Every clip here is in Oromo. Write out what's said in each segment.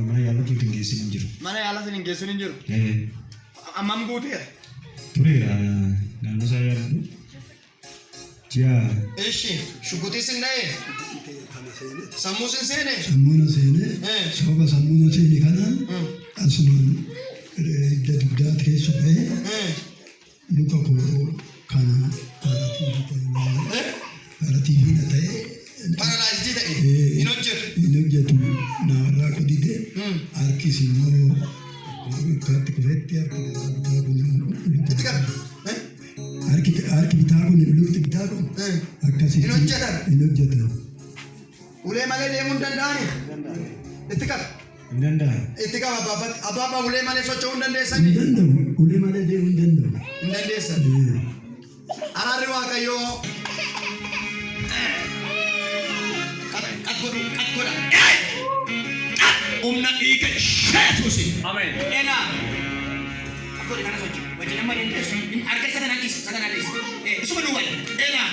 Mana yalla tu tinggi sinjir. Mana yalla tinggi sinjir. Amam gutir. Turera nanu saya tu. Cia. Eshi, shukuti sendai. Sammu sene. Sammu sene. Soba sammu sene kanan. Asuman jadi dah kesupe. Luka ko kana para TV na tayo. Paralyzed dito inogjet na rako dite arkisimo kati kuvetti arki bitago ni lukti bitago akasi inogjet ule male demun dandani etika ababa ule male socho undandesa ni ule male demun undandesa arari wakayo Umna ika Jesus. Amen. Ena. Aku di mana soji? Wajib nama ini. In arkai sana nanti. Semua dua. Ena.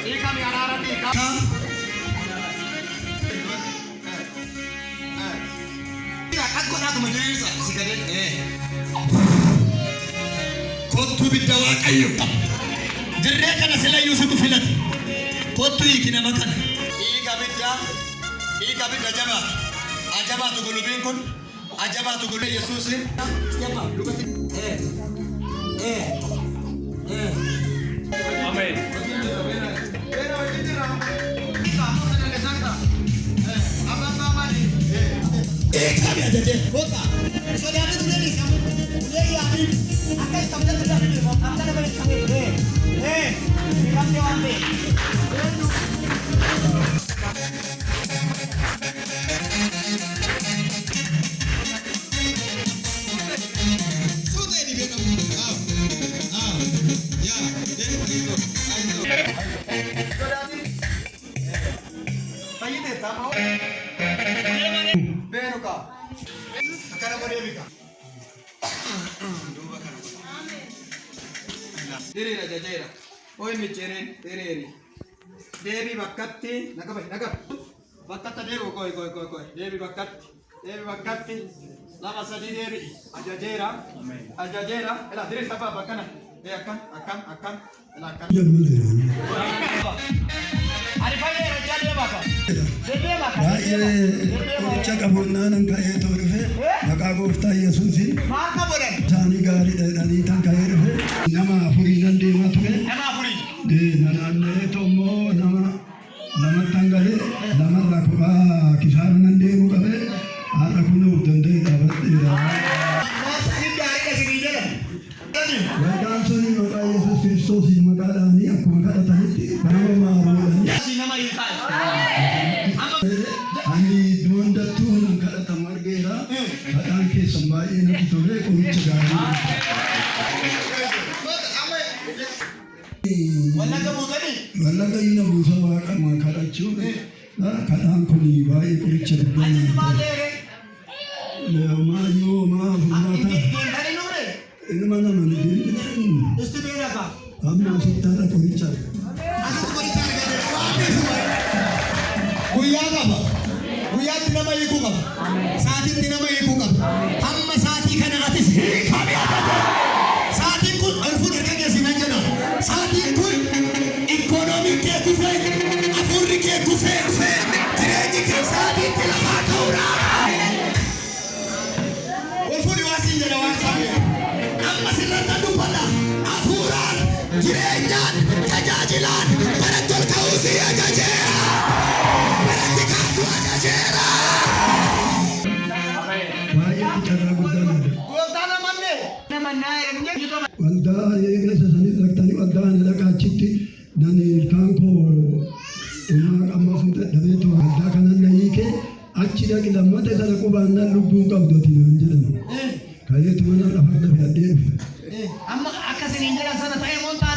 Ini kami arah di. Ya, aku nak menjadi sikadet. Kotu bidawa kayu. Jereka na sila Yusuf filat. Kotu ikina makan. Ika bidda jama. Ajaba tu gulubin kun. Ajaba tu gulubin Yesusin. Siapa? Luka Amen. Kami aja je. Kota. Saudara tu ni kamu. Dia yakin akan kamu dah terjadi. Kamu dah balik kami. Kamu jawab ni. Diri raja jera, oi micerin diri. Devi bakatti, nakap. Bakatta devo koi. Devi bakatti. Lama sadi devi. Aja jera. Ela diri sapa bakana. Akan. Ela akan. Ari pale raja dia baka. Dia baka. Uricha kabonna nan kae torufe. Maka gofta Yesusi. Maka bolen. Tani gari dani tan kae rufe. Nama afuri nan de matuke. Nama afuri. De nanane tomo nama tangale nama rakuba kisar nan de mukabe. Ara kunu dende abate. Masa ini dari kesini je. Wadan soni maka Yesus Kristus makada ni aku makada tadi. Nama marulan. Si nama ikai. Ani duanda tu nang kada tamargera. Kadang ke sambai na kitore ko chagari. Wala ka ina busa wa ka makada chu. Kadang ko ni bai ko chagari. Le ma yo ma fumata. Ini mana mandi? Istimewa ka? Amma sitara ko chagari. Guyyaa nama hiikuu qaba. Sa'aatiin nama hiikuu qaba. Hamma sa'aatii kana atis hiikamee adda. Sa'aatiin kun alfuun harka keessi nan jedha. Sa'aatiin kun ikoonoomii kee kufee, hafuurri kee kufee, jireenyi kee sa'aatiitti lafaa ta'uudha. Walfuudhi waan siin jedha waan sabee. Amma sirratti dubbadha. Hafuuraan, jireenyaan, tajaajilaan, baratti ol ka'uu si ajajeera. Waldaa eegala sanii dhaqtanii waldaa ni dhaqaachitti nani ilkaan koo uumaa qamma fuute dhabeetu waldaa kanan na hiike achi dhaqi lammata isa dhaquu baannaan lubbuun qabdoti naan jedhan. Kayeetu mana lafa dhabe addee dhufe. Amma akkasiin jedhan sana ta'ee moontaa